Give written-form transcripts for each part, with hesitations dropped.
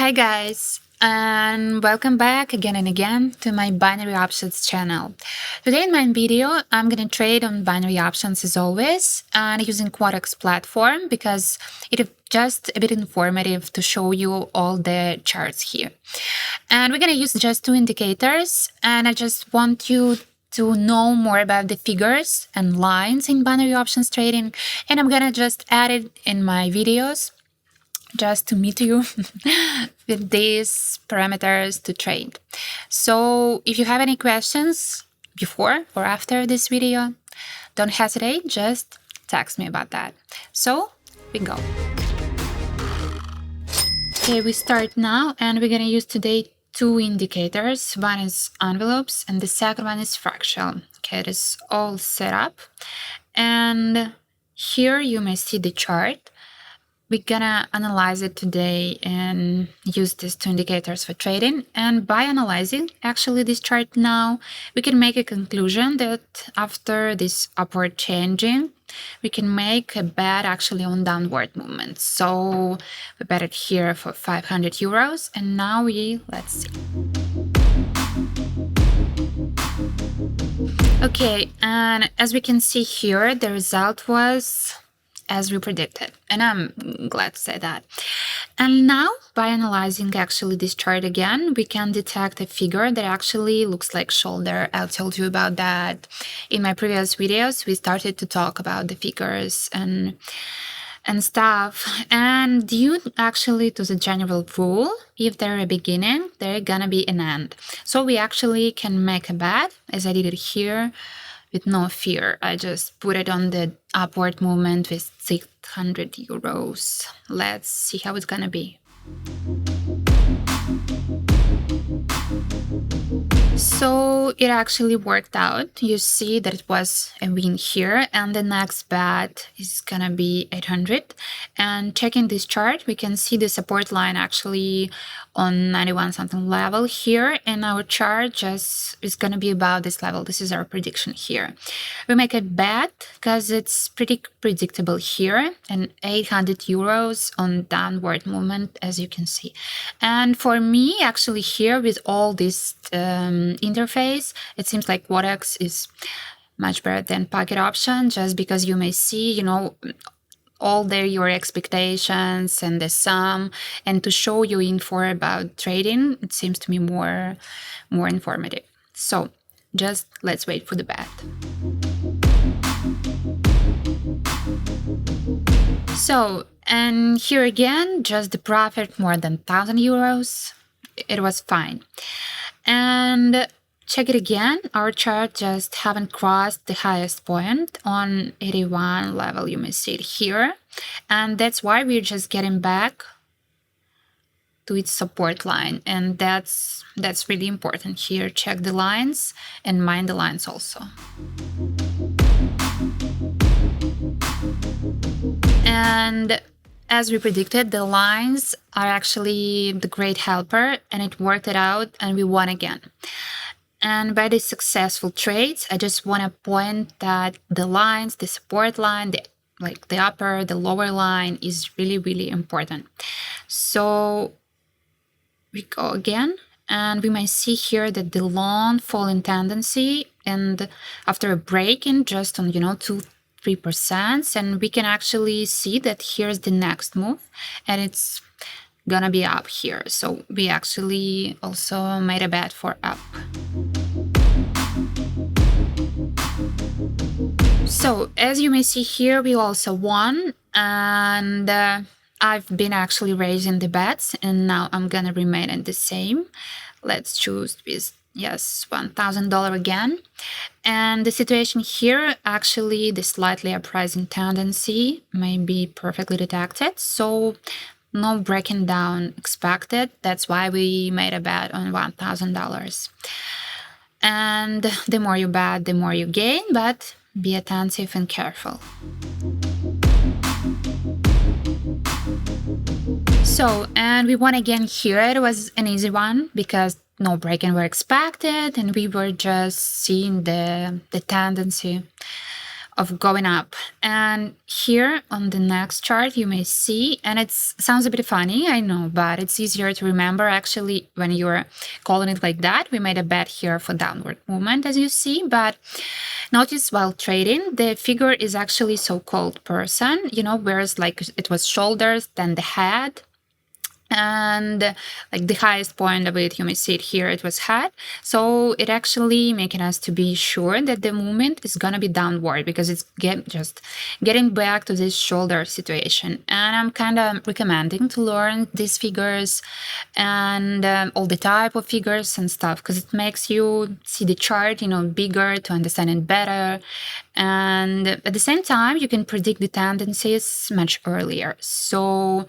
Hi guys, and welcome back again and again to my binary options channel. Today in my video, I'm going to trade on binary options as always and using Quotex platform because it is just a bit informative to show you all the charts here. And we're going to use just two indicators, and I just want you to know more about the figures and lines in binary options trading, and I'm going to just add it in my videos just to meet you with these parameters to trade. So if you have any questions before or after this video, don't hesitate, just text me about that. So we go. Okay, we start now, and we're gonna use today two indicators. One is envelopes and the second one is fractal. Okay, it is all set up. And here you may see the chart. We're gonna analyze it today and use these two indicators for trading. And by analyzing actually this chart now, we can make a conclusion that after this upward changing, we can make a bet actually on downward movement. So we bet it here for 500 euros. And now let's see. Okay, and as we can see here, the result was as we predicted, and I'm glad to say that. And now, by analyzing actually this chart again, we can detect a figure that actually looks like shoulder. I told you about that in my previous videos. We started to talk about the figures and stuff. And due actually to the general rule, if they're a beginning, they're gonna be an end. So we actually can make a bet, as I did it here, with no fear. I just put it on the upward movement with 600 euros. Let's see how it's gonna be. So it actually worked out. You see that it was a win here, and the next bet is gonna be 800. And checking this chart, we can see the support line actually on 91 something level here, and our chart just is gonna be about this level. This is our prediction here. We make a bet because it's pretty predictable here, and 800 euros on downward movement, as you can see. And for me, actually here with all this interface, it seems like Quotex is much better than pocket option, just because you may see, all your expectations and the sum, and to show you info about trading, it seems to me more informative. So just let's wait for the bet. So, and here again, just the profit more than 1,000 euros. It was fine. And check it again, our chart just haven't crossed the highest point on 81 level. You may see it here. And that's why we're just getting back to its support line. And that's really important here. Check the lines and mind the lines also. And as we predicted, the lines are actually the great helper, and it worked it out, and we won again. And by these successful trades, I just want to point that the lines, the support line, the upper, the lower line is really, really important. So we go again, and we may see here that the long falling tendency, and after a break in just on 2-3%, and we can actually see that here's the next move, and it's gonna be up here. So we actually also made a bet for up. So as you may see here, we also won, and I've been actually raising the bets, and now I'm gonna remain at the same. Let's choose with $1,000 again. And the situation here, actually the slightly uprising tendency may be perfectly detected, so no breaking down expected. That's why we made a bet on $1,000. And the more you bet, the more you gain, but be attentive and careful. So, and we won again here. It was an easy one because no break-in were expected, and we were just seeing the tendency of going up. And here on the next chart, you may see, and it sounds a bit funny, I know, but it's easier to remember actually when you're calling it like that. We made a bet here for downward movement, as you see, but notice while trading, the figure is actually so-called person, whereas like it was shoulders, then the head, and like the highest point of it, you may see it here, it was head. So it actually making us to be sure that the movement is gonna be downward, because it's just getting back to this shoulder situation. And I'm kind of recommending to learn these figures and all the type of figures and stuff, because it makes you see the chart bigger, to understand it better. And at the same time, you can predict the tendencies much earlier. So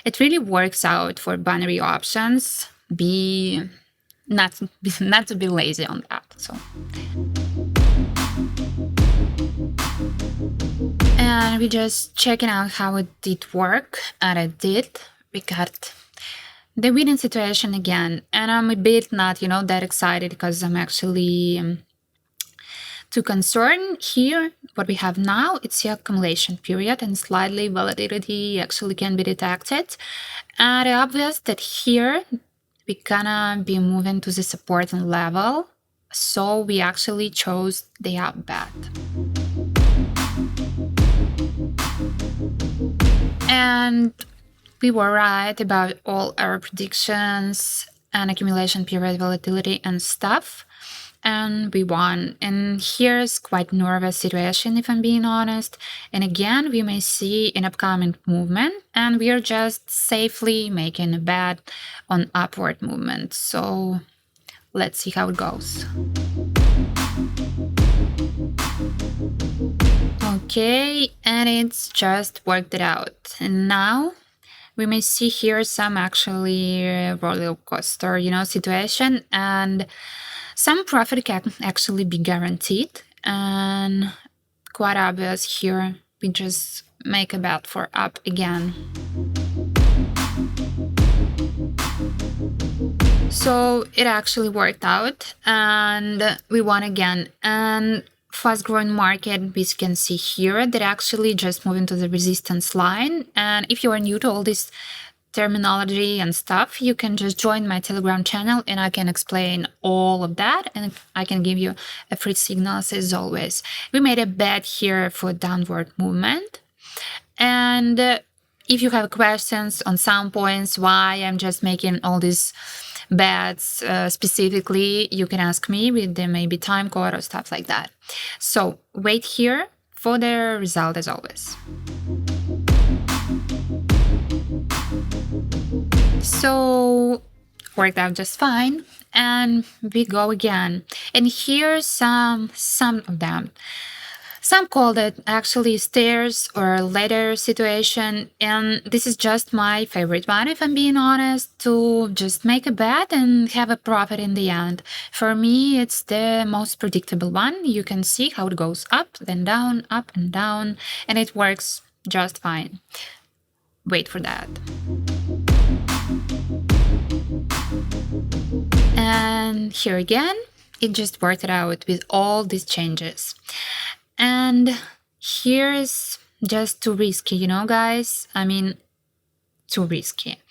it really works out for binary options. Not to be lazy on that. So, and we just checking out how it did work, and it did. We got the winning situation again, and I'm a bit not that excited, because I'm actually too concerned here. What we have now, it's the accumulation period, and slightly volatility actually can be detected. And it's obvious that here we're gonna be moving to the supporting level, so we actually chose the up bet. And we were right about all our predictions and accumulation period volatility and stuff. And we won. And here's quite nervous situation, if I'm being honest. And again, we may see an upcoming movement, and we are just safely making a bet on upward movement. So let's see how it goes. Okay, and it's just worked it out. And now we may see here some actually roller coaster, situation, and some profit can actually be guaranteed, and quite obvious here, we just make a bet for up again. So it actually worked out, and we won again. And fast-growing market, we can see here, that actually just moving to the resistance line. And if you are new to all this terminology and stuff, you can just join my Telegram channel, and I can explain all of that, and I can give you a free signals as always. We made a bet here for downward movement, and if you have questions on some points why I'm just making all these bets specifically, you can ask me with the maybe time code or stuff like that. So wait here for the result as always. So worked out just fine, and we go again. And here's some of them. Some call it actually stairs or ladder situation, and this is just my favorite one, if I'm being honest, to just make a bet and have a profit in the end. For me, it's the most predictable one. You can see how it goes up, then down, up and down, and it works just fine. Wait for that. And here again, it just worked it out with all these changes. And here's just too risky, guys. I mean, too risky.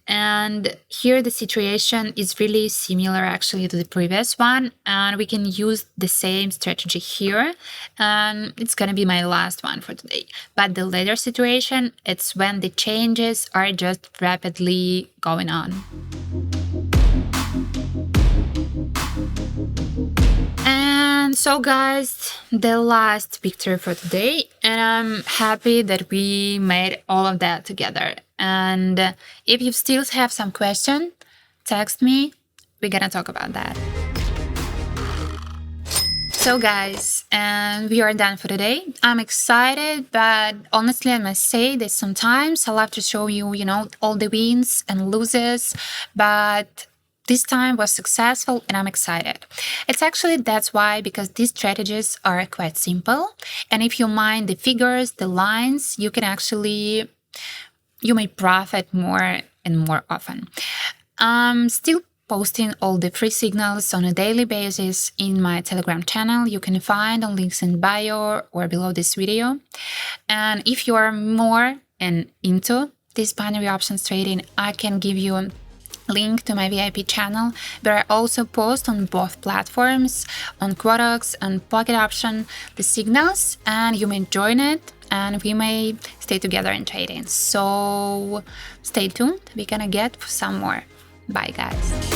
And here the situation is really similar actually to the previous one, and we can use the same strategy here, and it's gonna be my last one for today. But the later situation, it's when the changes are just rapidly going on. And so guys, the last picture for today, and I'm happy that we made all of that together. And if you still have some question, text me, we're gonna talk about that. So guys, and we are done for today. I'm excited, but honestly I must say that sometimes I love to show you, all the wins and losses, but this time was successful and I'm excited. It's actually that's why, because these strategies are quite simple, and if you mind the figures, the lines, you can actually, you may profit more and more often. I'm still posting all the free signals on a daily basis in my Telegram channel. You can find the links in bio or below this video. And if you are more into this binary options trading, I can give you a link to my VIP channel, where I also post on both platforms, on Quotex and Pocket Option, the signals, and you may join it and we may stay together in trading. So stay tuned, we're gonna get some more. Bye guys.